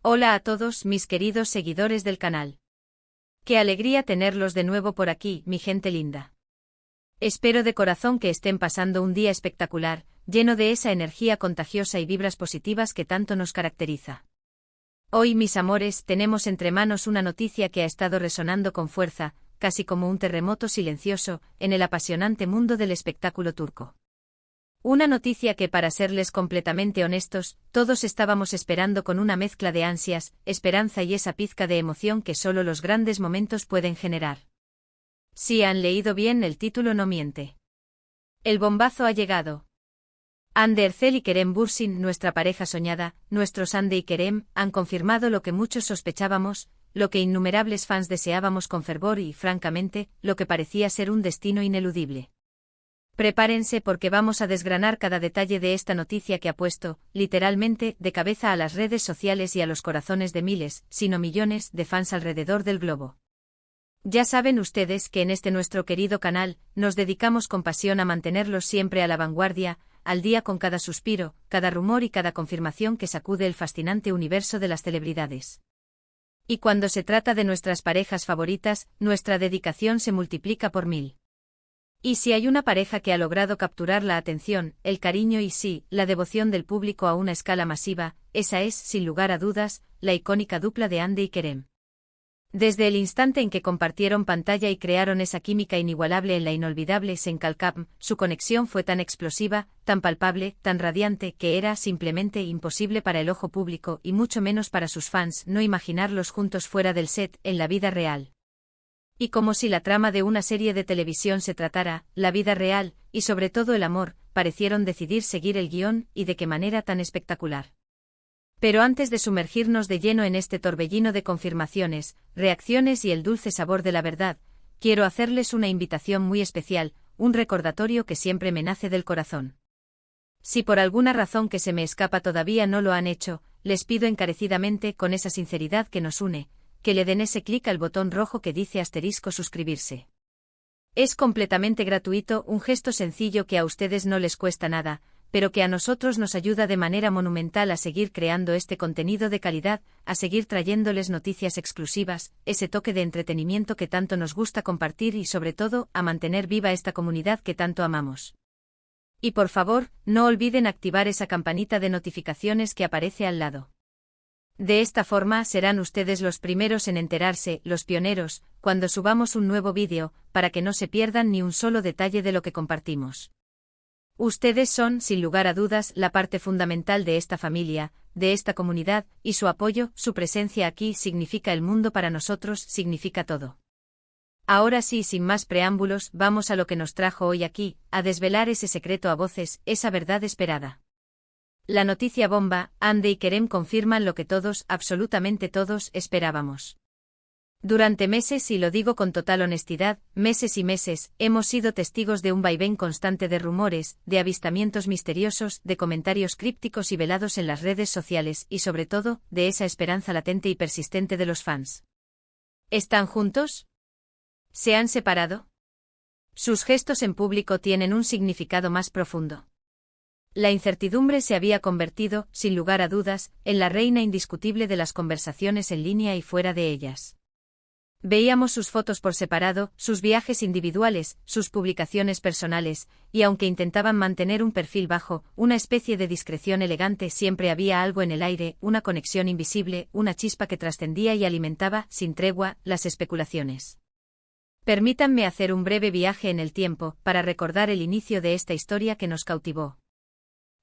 Hola a todos mis queridos seguidores del canal. Qué alegría tenerlos de nuevo por aquí, mi gente linda. Espero de corazón que estén pasando un día espectacular, lleno de esa energía contagiosa y vibras positivas que tanto nos caracteriza. Hoy, mis amores, tenemos entre manos una noticia que ha estado resonando con fuerza, casi como un terremoto silencioso, en el apasionante mundo del espectáculo turco. Una noticia que, para serles completamente honestos, todos estábamos esperando con una mezcla de ansias, esperanza y esa pizca de emoción que solo los grandes momentos pueden generar. Si han leído bien, el título no miente. El bombazo ha llegado. Hande Erçel y Kerem Bürsin, nuestra pareja soñada, nuestros Hande y Kerem, han confirmado lo que muchos sospechábamos, lo que innumerables fans deseábamos con fervor y, francamente, lo que parecía ser un destino ineludible. Prepárense porque vamos a desgranar cada detalle de esta noticia que ha puesto, literalmente, de cabeza a las redes sociales y a los corazones de miles, si no millones, de fans alrededor del globo. Ya saben ustedes que en este nuestro querido canal, nos dedicamos con pasión a mantenerlos siempre a la vanguardia, al día con cada suspiro, cada rumor y cada confirmación que sacude el fascinante universo de las celebridades. Y cuando se trata de nuestras parejas favoritas, nuestra dedicación se multiplica por 1000. Y si hay una pareja que ha logrado capturar la atención, el cariño y sí, la devoción del público a una escala masiva, esa es, sin lugar a dudas, la icónica dupla de Hande y Kerem. Desde el instante en que compartieron pantalla y crearon esa química inigualable en la inolvidable Senkalkam, su conexión fue tan explosiva, tan palpable, tan radiante, que era simplemente imposible para el ojo público y mucho menos para sus fans no imaginarlos juntos fuera del set, en la vida real. Y como si la trama de una serie de televisión se tratara, la vida real, y sobre todo el amor, parecieron decidir seguir el guión, y de qué manera tan espectacular. Pero antes de sumergirnos de lleno en este torbellino de confirmaciones, reacciones y el dulce sabor de la verdad, quiero hacerles una invitación muy especial, un recordatorio que siempre me nace del corazón. Si por alguna razón que se me escapa todavía no lo han hecho, les pido encarecidamente, con esa sinceridad que nos une, que le den ese clic al botón rojo que dice *suscribirse. Es completamente gratuito, un gesto sencillo que a ustedes no les cuesta nada, pero que a nosotros nos ayuda de manera monumental a seguir creando este contenido de calidad, a seguir trayéndoles noticias exclusivas, ese toque de entretenimiento que tanto nos gusta compartir y sobre todo, a mantener viva esta comunidad que tanto amamos. Y por favor, no olviden activar esa campanita de notificaciones que aparece al lado. De esta forma serán ustedes los primeros en enterarse, los pioneros, cuando subamos un nuevo vídeo, para que no se pierdan ni un solo detalle de lo que compartimos. Ustedes son, sin lugar a dudas, la parte fundamental de esta familia, de esta comunidad, y su apoyo, su presencia aquí significa el mundo para nosotros, significa todo. Ahora sí, sin más preámbulos, vamos a lo que nos trajo hoy aquí, a desvelar ese secreto a voces, esa verdad esperada. La noticia bomba, Hande y Kerem confirman lo que todos, absolutamente todos, esperábamos. Durante meses, y lo digo con total honestidad, meses y meses, hemos sido testigos de un vaivén constante de rumores, de avistamientos misteriosos, de comentarios crípticos y velados en las redes sociales y sobre todo, de esa esperanza latente y persistente de los fans. ¿Están juntos? ¿Se han separado? Sus gestos en público tienen un significado más profundo. La incertidumbre se había convertido, sin lugar a dudas, en la reina indiscutible de las conversaciones en línea y fuera de ellas. Veíamos sus fotos por separado, sus viajes individuales, sus publicaciones personales, y aunque intentaban mantener un perfil bajo, una especie de discreción elegante, siempre había algo en el aire, una conexión invisible, una chispa que trascendía y alimentaba, sin tregua, las especulaciones. Permítanme hacer un breve viaje en el tiempo, para recordar el inicio de esta historia que nos cautivó.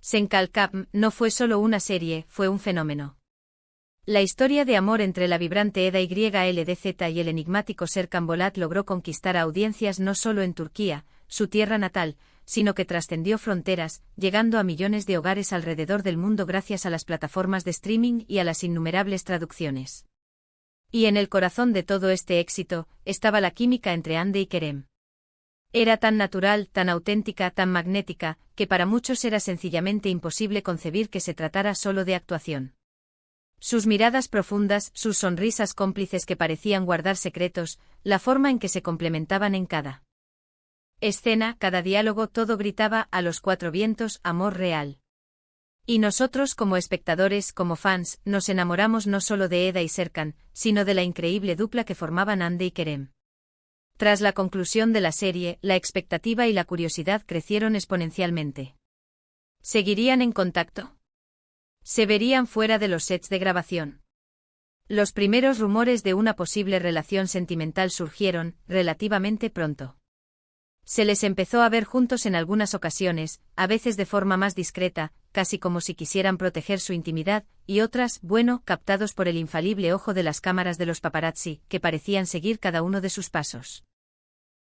Senkalkam no fue solo una serie, fue un fenómeno. La historia de amor entre la vibrante Eda YLDZ y el enigmático Serkan Bolat logró conquistar a audiencias no solo en Turquía, su tierra natal, sino que trascendió fronteras, llegando a millones de hogares alrededor del mundo gracias a las plataformas de streaming y a las innumerables traducciones. Y en el corazón de todo este éxito, estaba la química entre Hande y Kerem. Era tan natural, tan auténtica, tan magnética, que para muchos era sencillamente imposible concebir que se tratara solo de actuación. Sus miradas profundas, sus sonrisas cómplices que parecían guardar secretos, la forma en que se complementaban en cada escena, cada diálogo, todo gritaba a los cuatro vientos, amor real. Y nosotros como espectadores, como fans, nos enamoramos no solo de Eda y Serkan, sino de la increíble dupla que formaban Hande y Kerem. Tras la conclusión de la serie, la expectativa y la curiosidad crecieron exponencialmente. ¿Seguirían en contacto? ¿Se verían fuera de los sets de grabación? Los primeros rumores de una posible relación sentimental surgieron, relativamente pronto. Se les empezó a ver juntos en algunas ocasiones, a veces de forma más discreta, casi como si quisieran proteger su intimidad, y otras, bueno, captados por el infalible ojo de las cámaras de los paparazzi, que parecían seguir cada uno de sus pasos.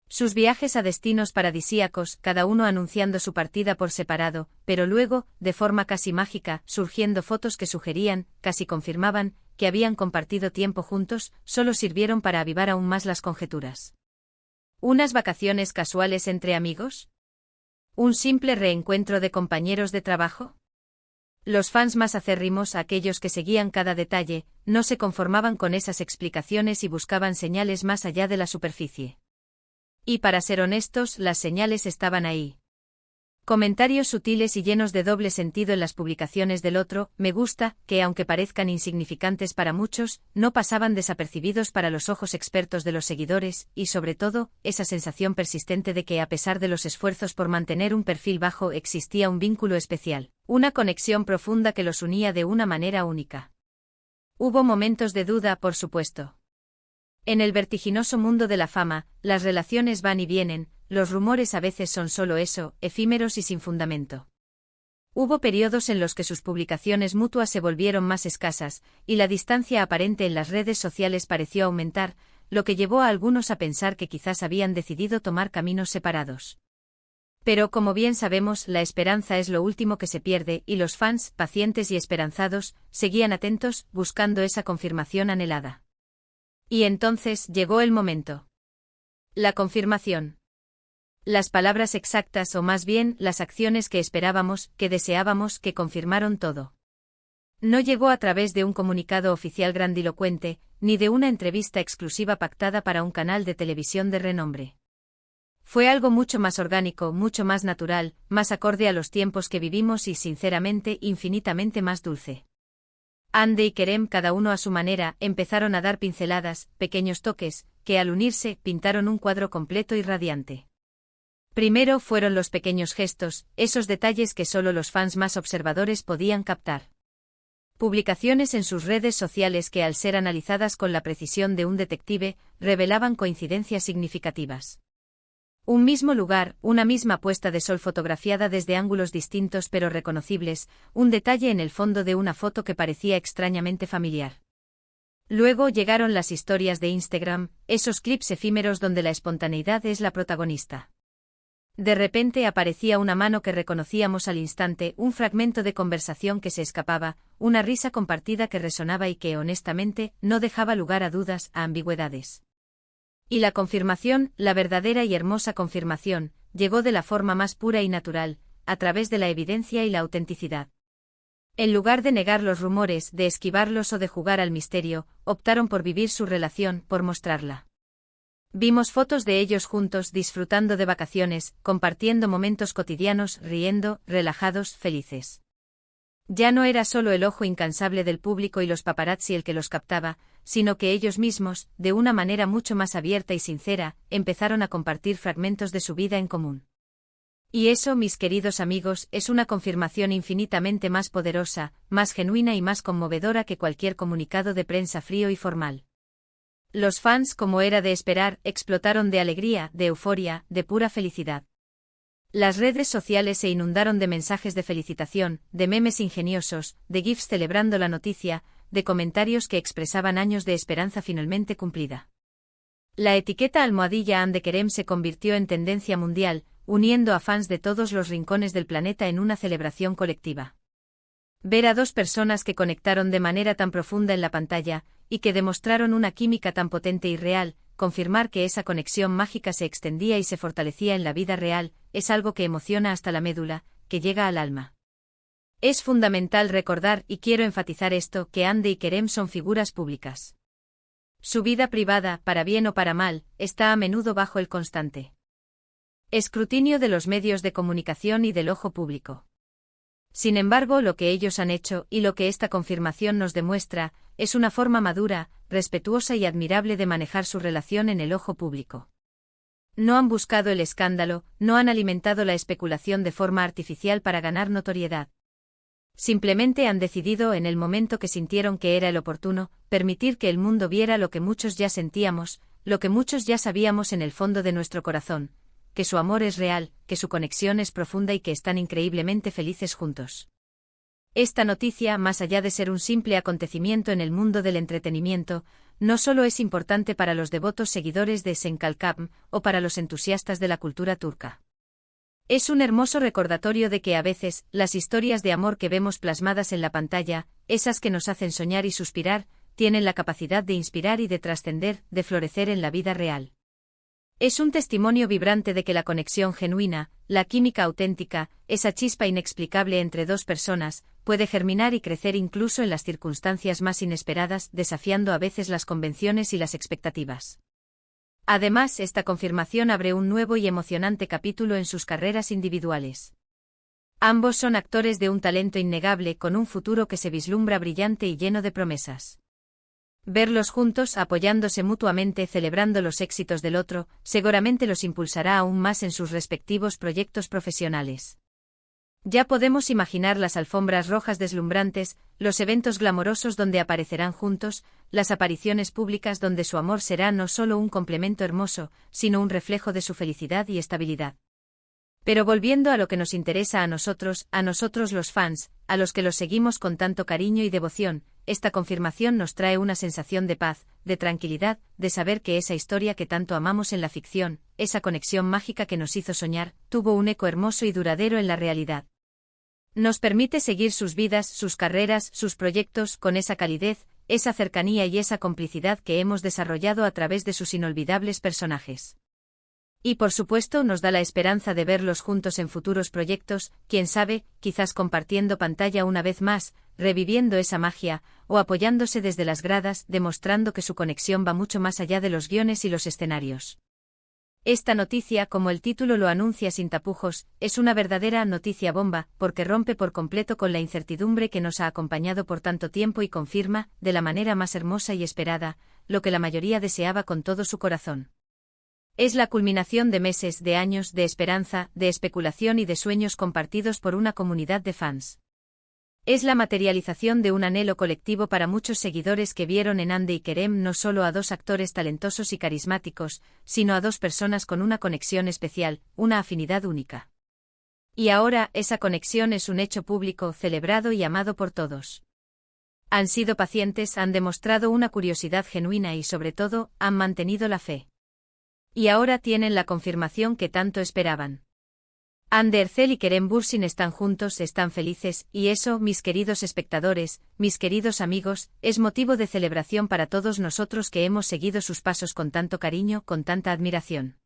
Sus viajes a destinos paradisíacos, cada uno anunciando su partida por separado, pero luego, de forma casi mágica, surgiendo fotos que sugerían, casi confirmaban, que habían compartido tiempo juntos, solo sirvieron para avivar aún más las conjeturas. ¿Unas vacaciones casuales entre amigos? ¿Un simple reencuentro de compañeros de trabajo? Los fans más acérrimos, aquellos que seguían cada detalle, no se conformaban con esas explicaciones y buscaban señales más allá de la superficie. Y para ser honestos, las señales estaban ahí. Comentarios sutiles y llenos de doble sentido en las publicaciones del otro, me gusta, que aunque parezcan insignificantes para muchos, no pasaban desapercibidos para los ojos expertos de los seguidores, y sobre todo, esa sensación persistente de que a pesar de los esfuerzos por mantener un perfil bajo existía un vínculo especial, una conexión profunda que los unía de una manera única. Hubo momentos de duda, por supuesto. En el vertiginoso mundo de la fama, las relaciones van y vienen, los rumores a veces son solo eso, efímeros y sin fundamento. Hubo periodos en los que sus publicaciones mutuas se volvieron más escasas, y la distancia aparente en las redes sociales pareció aumentar, lo que llevó a algunos a pensar que quizás habían decidido tomar caminos separados. Pero como bien sabemos, la esperanza es lo último que se pierde, y los fans, pacientes y esperanzados, seguían atentos, buscando esa confirmación anhelada. Y entonces llegó el momento. La confirmación. Las palabras exactas o más bien, las acciones que esperábamos, que deseábamos, que confirmaron todo. No llegó a través de un comunicado oficial grandilocuente, ni de una entrevista exclusiva pactada para un canal de televisión de renombre. Fue algo mucho más orgánico, mucho más natural, más acorde a los tiempos que vivimos y, sinceramente, infinitamente más dulce. Hande y Kerem, cada uno a su manera, empezaron a dar pinceladas, pequeños toques, que al unirse, pintaron un cuadro completo y radiante. Primero fueron los pequeños gestos, esos detalles que solo los fans más observadores podían captar. Publicaciones en sus redes sociales que, al ser analizadas con la precisión de un detective, revelaban coincidencias significativas. Un mismo lugar, una misma puesta de sol fotografiada desde ángulos distintos pero reconocibles, un detalle en el fondo de una foto que parecía extrañamente familiar. Luego llegaron las historias de Instagram, esos clips efímeros donde la espontaneidad es la protagonista. De repente aparecía una mano que reconocíamos al instante, un fragmento de conversación que se escapaba, una risa compartida que resonaba y que, honestamente, no dejaba lugar a dudas, a ambigüedades. Y la confirmación, la verdadera y hermosa confirmación, llegó de la forma más pura y natural, a través de la evidencia y la autenticidad. En lugar de negar los rumores, de esquivarlos o de jugar al misterio, optaron por vivir su relación, por mostrarla. Vimos fotos de ellos juntos, disfrutando de vacaciones, compartiendo momentos cotidianos, riendo, relajados, felices. Ya no era solo el ojo incansable del público y los paparazzi el que los captaba, sino que ellos mismos, de una manera mucho más abierta y sincera, empezaron a compartir fragmentos de su vida en común. Y eso, mis queridos amigos, es una confirmación infinitamente más poderosa, más genuina y más conmovedora que cualquier comunicado de prensa frío y formal. Los fans, como era de esperar, explotaron de alegría, de euforia, de pura felicidad. Las redes sociales se inundaron de mensajes de felicitación, de memes ingeniosos, de gifs celebrando la noticia, de comentarios que expresaban años de esperanza finalmente cumplida. La etiqueta almohadilla Hande Kerem se convirtió en tendencia mundial, uniendo a fans de todos los rincones del planeta en una celebración colectiva. Ver a dos personas que conectaron de manera tan profunda en la pantalla, y que demostraron una química tan potente y real, confirmar que esa conexión mágica se extendía y se fortalecía en la vida real, es algo que emociona hasta la médula, que llega al alma. Es fundamental recordar, y quiero enfatizar esto, que Hande y Kerem son figuras públicas. Su vida privada, para bien o para mal, está a menudo bajo el constante escrutinio de los medios de comunicación y del ojo público. Sin embargo, lo que ellos han hecho, y lo que esta confirmación nos demuestra, es una forma madura, respetuosa y admirable de manejar su relación en el ojo público. No han buscado el escándalo, no han alimentado la especulación de forma artificial para ganar notoriedad. Simplemente han decidido, en el momento que sintieron que era el oportuno, permitir que el mundo viera lo que muchos ya sentíamos, lo que muchos ya sabíamos en el fondo de nuestro corazón, que su amor es real, que su conexión es profunda y que están increíblemente felices juntos. Esta noticia, más allá de ser un simple acontecimiento en el mundo del entretenimiento, no solo es importante para los devotos seguidores de Senkalkam o para los entusiastas de la cultura turca. Es un hermoso recordatorio de que a veces, las historias de amor que vemos plasmadas en la pantalla, esas que nos hacen soñar y suspirar, tienen la capacidad de inspirar y de trascender, de florecer en la vida real. Es un testimonio vibrante de que la conexión genuina, la química auténtica, esa chispa inexplicable entre dos personas, puede germinar y crecer incluso en las circunstancias más inesperadas, desafiando a veces las convenciones y las expectativas. Además, esta confirmación abre un nuevo y emocionante capítulo en sus carreras individuales. Ambos son actores de un talento innegable con un futuro que se vislumbra brillante y lleno de promesas. Verlos juntos, apoyándose mutuamente, celebrando los éxitos del otro, seguramente los impulsará aún más en sus respectivos proyectos profesionales. Ya podemos imaginar las alfombras rojas deslumbrantes, los eventos glamorosos donde aparecerán juntos, las apariciones públicas donde su amor será no solo un complemento hermoso, sino un reflejo de su felicidad y estabilidad. Pero volviendo a lo que nos interesa a nosotros los fans, a los que los seguimos con tanto cariño y devoción, esta confirmación nos trae una sensación de paz, de tranquilidad, de saber que esa historia que tanto amamos en la ficción, esa conexión mágica que nos hizo soñar, tuvo un eco hermoso y duradero en la realidad. Nos permite seguir sus vidas, sus carreras, sus proyectos, con esa calidez, esa cercanía y esa complicidad que hemos desarrollado a través de sus inolvidables personajes. Y por supuesto nos da la esperanza de verlos juntos en futuros proyectos, quién sabe, quizás compartiendo pantalla una vez más, reviviendo esa magia, o apoyándose desde las gradas, demostrando que su conexión va mucho más allá de los guiones y los escenarios. Esta noticia, como el título lo anuncia sin tapujos, es una verdadera noticia bomba, porque rompe por completo con la incertidumbre que nos ha acompañado por tanto tiempo y confirma, de la manera más hermosa y esperada, lo que la mayoría deseaba con todo su corazón. Es la culminación de meses, de años, de esperanza, de especulación y de sueños compartidos por una comunidad de fans. Es la materialización de un anhelo colectivo para muchos seguidores que vieron en Hande y Kerem no solo a dos actores talentosos y carismáticos, sino a dos personas con una conexión especial, una afinidad única. Y ahora, esa conexión es un hecho público, celebrado y amado por todos. Han sido pacientes, han demostrado una curiosidad genuina y sobre todo, han mantenido la fe. Y ahora tienen la confirmación que tanto esperaban. Hande Erçel y Kerem Bürsin están juntos, están felices, y eso, mis queridos espectadores, mis queridos amigos, es motivo de celebración para todos nosotros que hemos seguido sus pasos con tanto cariño, con tanta admiración.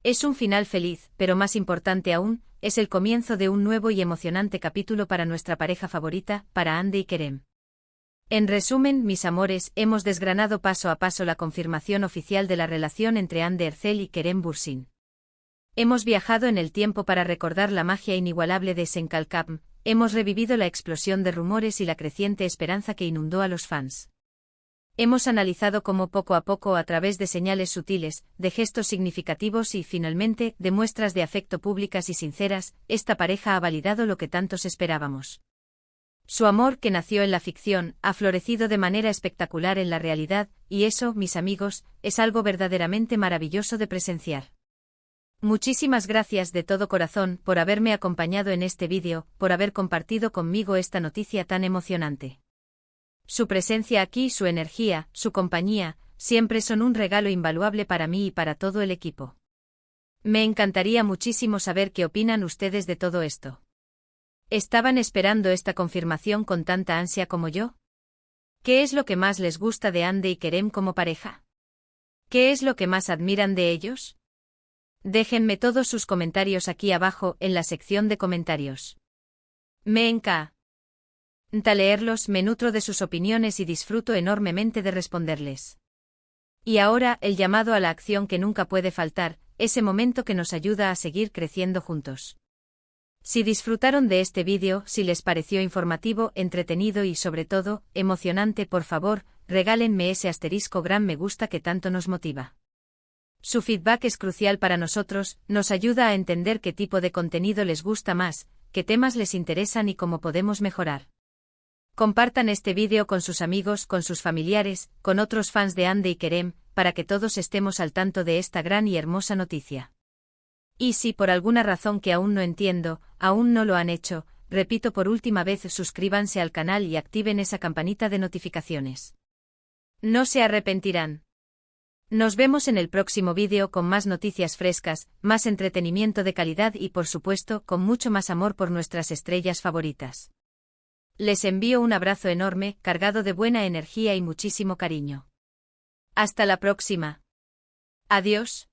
Es un final feliz, pero más importante aún, es el comienzo de un nuevo y emocionante capítulo para nuestra pareja favorita, para Hande y Kerem. En resumen, mis amores, hemos desgranado paso a paso la confirmación oficial de la relación entre Hande Erçel y Kerem Bürsin. Hemos viajado en el tiempo para recordar la magia inigualable de Senkalkam, hemos revivido la explosión de rumores y la creciente esperanza que inundó a los fans. Hemos analizado cómo poco a poco, a través de señales sutiles, de gestos significativos y, finalmente, de muestras de afecto públicas y sinceras, esta pareja ha validado lo que tantos esperábamos. Su amor, que nació en la ficción, ha florecido de manera espectacular en la realidad, y eso, mis amigos, es algo verdaderamente maravilloso de presenciar. Muchísimas gracias de todo corazón por haberme acompañado en este vídeo, por haber compartido conmigo esta noticia tan emocionante. Su presencia aquí, su energía, su compañía, siempre son un regalo invaluable para mí y para todo el equipo. Me encantaría muchísimo saber qué opinan ustedes de todo esto. ¿Estaban esperando esta confirmación con tanta ansia como yo? ¿Qué es lo que más les gusta de Hande y Kerem como pareja? ¿Qué es lo que más admiran de ellos? Déjenme todos sus comentarios aquí abajo en la sección de comentarios. Me encanta leerlos, me nutro de sus opiniones y disfruto enormemente de responderles. Y ahora, el llamado a la acción que nunca puede faltar, ese momento que nos ayuda a seguir creciendo juntos. Si disfrutaron de este vídeo, si les pareció informativo, entretenido y sobre todo, emocionante, por favor, regálenme ese gran me gusta que tanto nos motiva. Su feedback es crucial para nosotros, nos ayuda a entender qué tipo de contenido les gusta más, qué temas les interesan y cómo podemos mejorar. Compartan este vídeo con sus amigos, con sus familiares, con otros fans de Ande y Kerem, para que todos estemos al tanto de esta gran y hermosa noticia. Y si por alguna razón que aún no entiendo, aún no lo han hecho, repito por última vez, suscríbanse al canal y activen esa campanita de notificaciones. No se arrepentirán. Nos vemos en el próximo vídeo con más noticias frescas, más entretenimiento de calidad y por supuesto con mucho más amor por nuestras estrellas favoritas. Les envío un abrazo enorme, cargado de buena energía y muchísimo cariño. Hasta la próxima. Adiós.